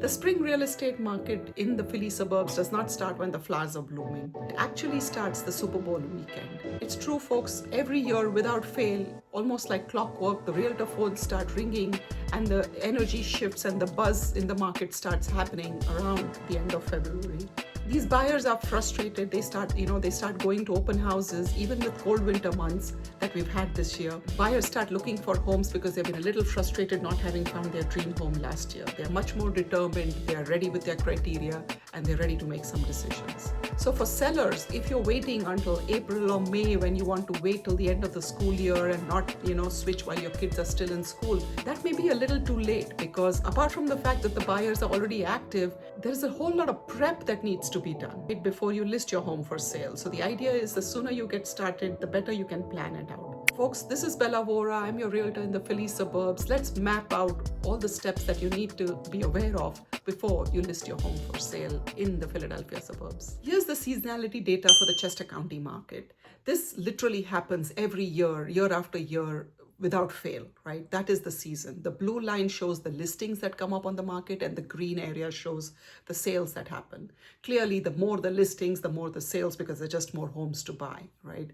The spring real estate market in the Philly suburbs does not start when the flowers are blooming. It actually starts the Super Bowl weekend. It's true, folks, every year without fail, almost like clockwork, the realtor phones start ringing and the energy shifts and the buzz in the market starts happening around the end of February. These buyers are frustrated. They start going to open houses, even with cold winter months that we've had this year. Buyers start looking for homes because they've been a little frustrated not having found their dream home last year. They're much more determined, they are ready with their criteria, and they're ready to make some decisions. So for sellers, if you're waiting until April or May when you want to wait till the end of the school year and not, switch while your kids are still in school, that may be a little too late, because apart from the fact that the buyers are already active, there's a whole lot of prep that needs to be done before you list your home for sale. So the idea is the sooner you get started, the better you can plan it out. Folks, this is Bella Vora. I'm your realtor in the Philly suburbs. Let's map out all the steps that you need to be aware of before you list your home for sale in the Philadelphia suburbs. Here's the seasonality data for the Chester County market. This literally happens every year, year after year, without fail, right? That is the season. The blue line shows the listings that come up on the market, and the green area shows the sales that happen. Clearly, the more the listings, the more the sales, because there's just more homes to buy, right?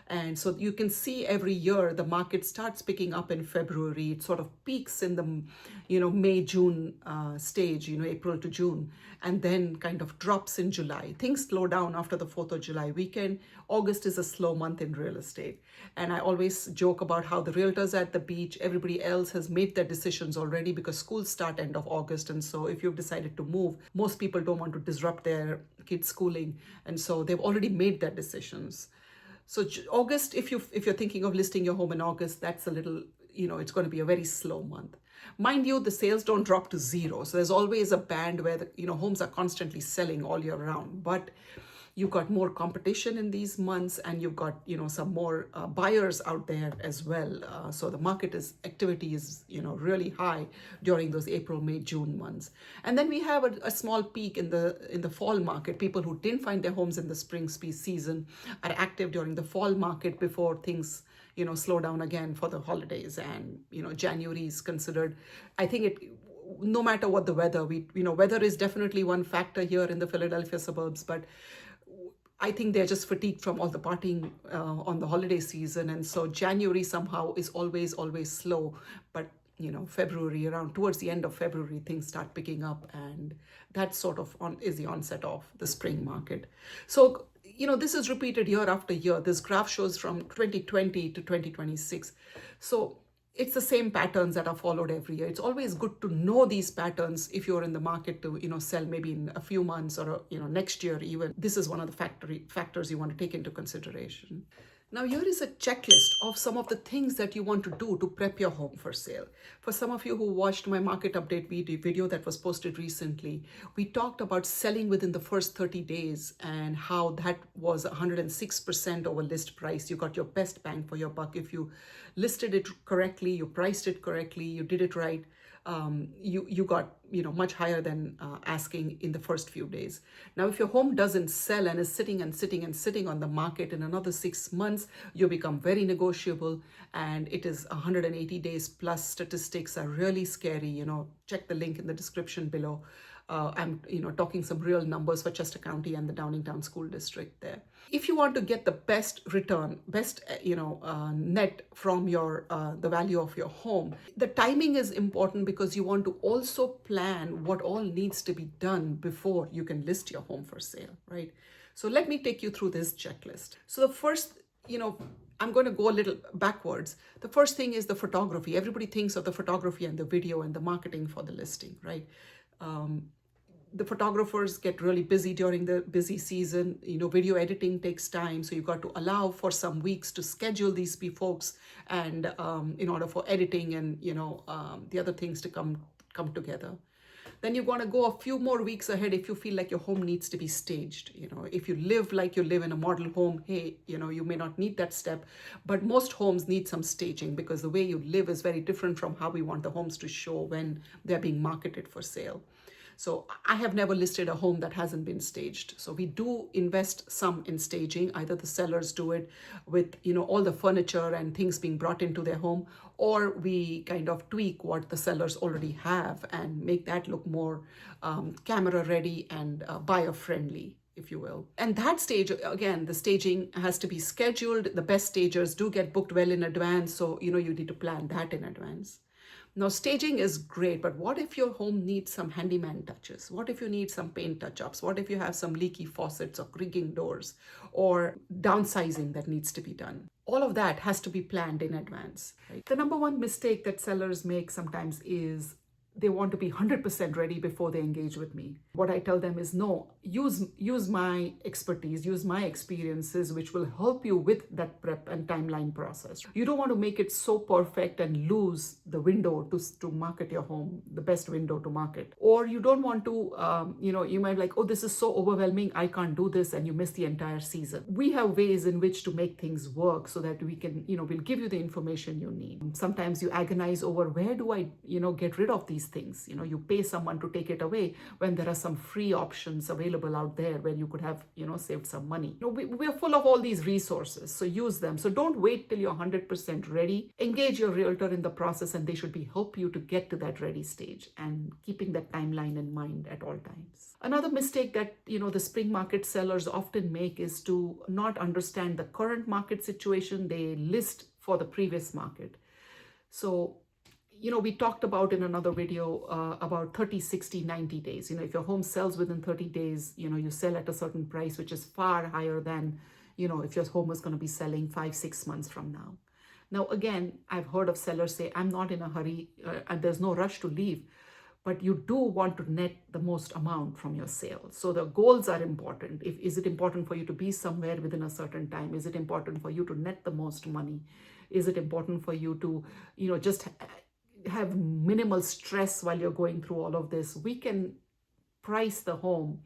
And so you can see every year the market starts picking up in February. It sort of peaks in the, May, June stage, April to June, and then kind of drops in July. Things slow down after the 4th of July weekend. August is a slow month in real estate. And I always joke about how the realtors are at the beach, everybody else has made their decisions already because schools start end of August. And so if you've decided to move, most people don't want to disrupt their kids' schooling. And so they've already made their decisions. So August, if you're thinking of listing your home in August, that's a little, it's going to be a very slow month. Mind you, the sales don't drop to zero. So there's always a band where homes are constantly selling all year round. But you've got more competition in these months, and you've got some more buyers out there as well. So the market activity is really high during those April, May, June months. And then we have a small peak in the fall market. People who didn't find their homes in the spring season are active during the fall market before things slow down again for the holidays. And January is considered, I think no matter what the weather, weather is definitely one factor here in the Philadelphia suburbs, but I think they're just fatigued from all the partying on the holiday season. And so January somehow is always slow. But, February, around towards the end of February, things start picking up. And that sort of is the onset of the spring market. So, this is repeated year after year. This graph shows from 2020 to 2026. So it's the same patterns that are followed every year. It's always good to know these patterns if you're in the market to, sell maybe in a few months or, next year even. This is one of the factors you want to take into consideration. Now, here is a checklist of some of the things that you want to do to prep your home for sale. For some of you who watched my market update video that was posted recently, we talked about selling within the first 30 days and how that was 106% over list price. You got your best bang for your buck. If you listed it correctly, you priced it correctly, you did it right, you got much higher than asking in the first few days. Now, if your home doesn't sell and is sitting on the market in another 6 months, you become very negotiable, and it is 180 days plus. Statistics are really scary. Check the link in the description below. I'm talking some real numbers for Chester County and the Downingtown School District there. If you want to get the best return, net from your the value of your home, the timing is important, because you want to also plan what all needs to be done before you can list your home for sale, right? So let me take you through this checklist. So the first, I'm going to go a little backwards. The first thing is the photography. Everybody thinks of the photography and the video and the marketing for the listing, right? The photographers get really busy during the busy season. Video editing takes time, so you've got to allow for some weeks to schedule these folks, and in order for editing and the other things to come together. Then you want to go a few more weeks ahead if you feel like your home needs to be staged. If you live like you live in a model home, hey, you may not need that step, but most homes need some staging, because the way you live is very different from how we want the homes to show when they're being marketed for sale. So I have never listed a home that hasn't been staged. So we do invest some in staging. Either the sellers do it with, all the furniture and things being brought into their home, or we kind of tweak what the sellers already have and make that look more camera ready and buyer friendly, if you will. And that stage, again, the staging has to be scheduled. The best stagers do get booked well in advance, so you need to plan that in advance. Now, staging is great, but what if your home needs some handyman touches? What if you need some paint touch-ups? What if you have some leaky faucets or creaking doors or downsizing that needs to be done? All of that has to be planned in advance, right? The number one mistake that sellers make sometimes is they want to be 100% ready before they engage with me. What I tell them is, no, use my expertise, use my experiences, which will help you with that prep and timeline process. You don't want to make it so perfect and lose the window to market your home, the best window to market. Or you don't want to, you might be like, oh, this is so overwhelming, I can't do this, and you miss the entire season. We have ways in which to make things work so that we can, we'll give you the information you need. Sometimes you agonize over, where do I, get rid of these things? You pay someone to take it away when there are some free options available out there where you could have, saved some money. We're full of all these resources, so use them. So don't wait till you're 100% ready. Engage your realtor in the process, and they should help you to get to that ready stage, and keeping that timeline in mind at all times. Another mistake that, the spring market sellers often make is to not understand the current market situation. They list for the previous market. So we talked about in another video about 30, 60, 90 days. If your home sells within 30 days, you sell at a certain price, which is far higher than, if your home is going to be selling 5-6 months from now. Now, again, I've heard of sellers say, I'm not in a hurry and there's no rush to leave, but you do want to net the most amount from your sale. So the goals are important. Is it important for you to be somewhere within a certain time? Is it important for you to net the most money? Is it important for you to, just have minimal stress while you're going through all of this? We can price the home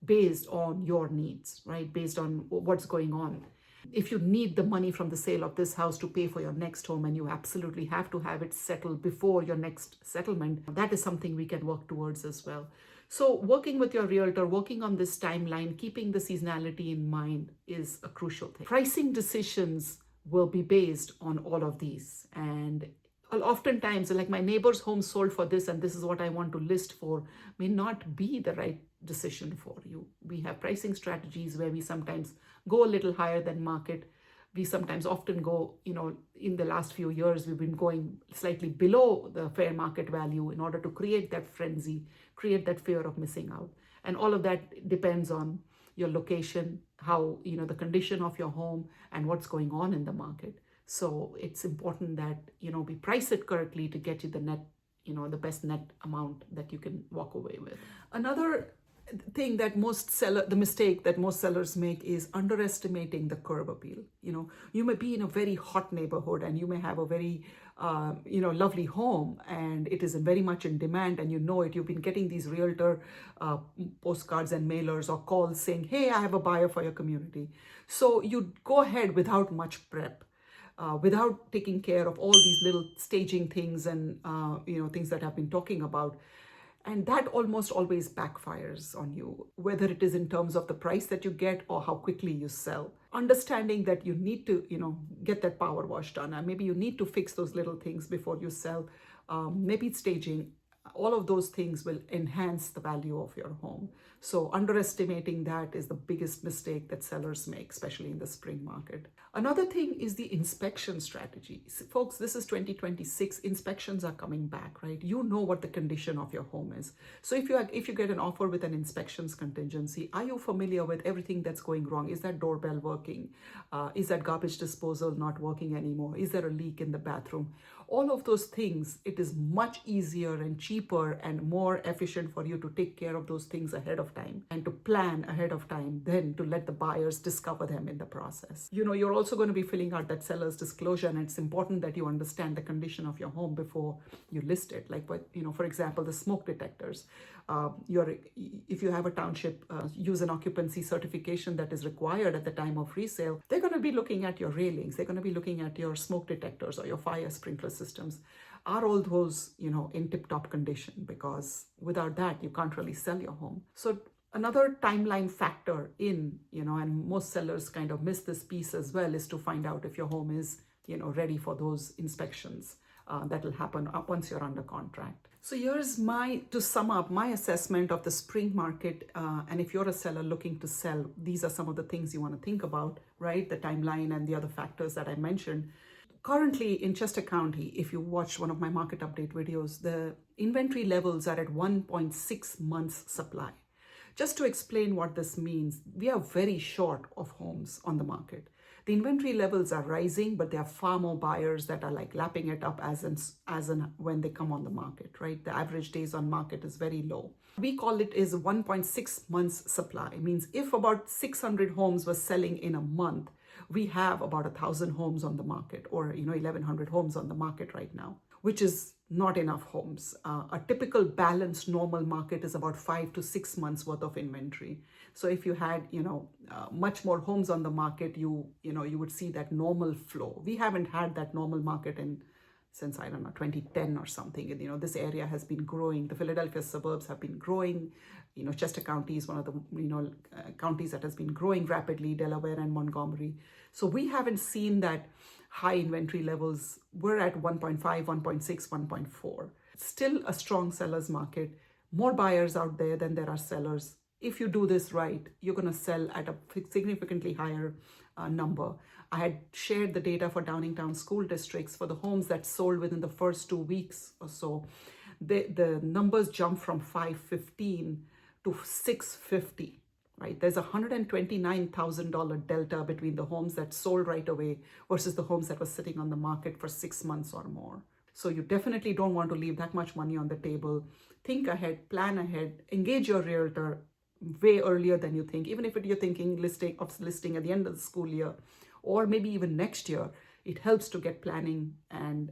based on your needs, right? Based on what's going on. If you need the money from the sale of this house to pay for your next home, and you absolutely have to have it settled before your next settlement, that is something we can work towards as well. So working with your realtor, working on this timeline, keeping the seasonality in mind is a crucial thing. Pricing decisions will be based on all of these. And oftentimes, like, my neighbor's home sold for this and this is what I want to list for, may not be the right decision for you. We have pricing strategies where we sometimes go a little higher than market. We sometimes often go, in the last few years, we've been going slightly below the fair market value in order to create that frenzy, create that fear of missing out. And all of that depends on your location, how, the condition of your home and what's going on in the market. So it's important that, we price it correctly to get you the net, the best net amount that you can walk away with. Another thing that the mistake that most sellers make is underestimating the curb appeal. You may be in a very hot neighborhood and you may have a very, lovely home, and it is very much in demand, and you've been getting these realtor postcards and mailers or calls saying, hey, I have a buyer for your community. So you go ahead without much prep. Without taking care of all these little staging things and, things that I've been talking about. And that almost always backfires on you, whether it is in terms of the price that you get or how quickly you sell. Understanding that you need to, get that power wash done, and maybe you need to fix those little things before you sell. Maybe it's staging. All of those things will enhance the value of your home. So underestimating that is the biggest mistake that sellers make, especially in the spring market. Another thing is the inspection strategy. Folks, this is 2026. Inspections are coming back, right? You know what the condition of your home is. So if you get an offer with an inspections contingency, are you familiar with everything that's going wrong? Is that doorbell working? Is that garbage disposal not working anymore? Is there a leak in the bathroom? All of those things, it is much easier and cheaper and more efficient for you to take care of those things ahead of time and to plan ahead of time than to let the buyers discover them in the process. You're also going to be filling out that seller's disclosure, and it's important that you understand the condition of your home before you list it. Like, for example, the smoke detectors. If you have a township use and occupancy certification that is required at the time of resale, they're going to be looking at your railings. They're going to be looking at your smoke detectors or your fire sprinkler systems. Are all those, in tip-top condition? Because without that, you can't really sell your home. So another timeline factor and most sellers kind of miss this piece as well, is to find out if your home is, ready for those inspections. that will happen up once you're under contract. So here's to sum up my assessment of the spring market. And if you're a seller looking to sell, these are some of the things you want to think about, right? The timeline and the other factors that I mentioned. Currently in Chester County, if you watched one of my market update videos, the inventory levels are at 1.6 months supply. Just to explain what this means, we are very short of homes on the market. The inventory levels are rising, but there are far more buyers that are like lapping it up as in when they come on the market, right? The average days on market is very low. We call it is 1.6 months supply. It means if about 600 homes were selling in a month, we have about 1,000 homes on the market, or 1,100 homes on the market right now, which is not enough homes. A typical balanced normal market is about 5 to 6 months worth of inventory. So if you had much more homes on the market, you would see that normal flow. We haven't had that normal market since, I don't know, 2010 or something. This area has been growing. The Philadelphia suburbs have been growing. Chester County is one of the counties that has been growing rapidly, Delaware and Montgomery. So we haven't seen that high inventory levels. We're at 1.5, 1.6, 1.4. Still a strong seller's market. More buyers out there than there are sellers. If you do this right, you're going to sell at a significantly higher number. I had shared the data for Downingtown school districts for the homes that sold within the first 2 weeks or so. The numbers jumped from 515 to 650. Right? There's a $129,000 delta between the homes that sold right away versus the homes that were sitting on the market for 6 months or more. So you definitely don't want to leave that much money on the table. Think ahead, plan ahead, engage your realtor way earlier than you think. Even if you're thinking listing at the end of the school year, or maybe even next year, it helps to get planning, and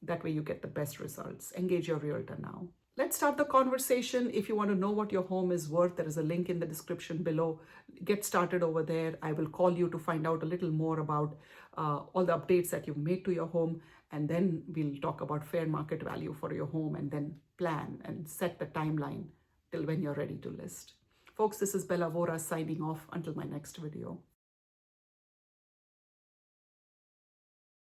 that way you get the best results. Engage your realtor now. Let's start the conversation. If you want to know what your home is worth, there is a link in the description below. Get started over there. I will call you to find out a little more about all the updates that you've made to your home. And then we'll talk about fair market value for your home, and then plan and set the timeline till when you're ready to list. Folks, this is Bella Vora signing off until my next video.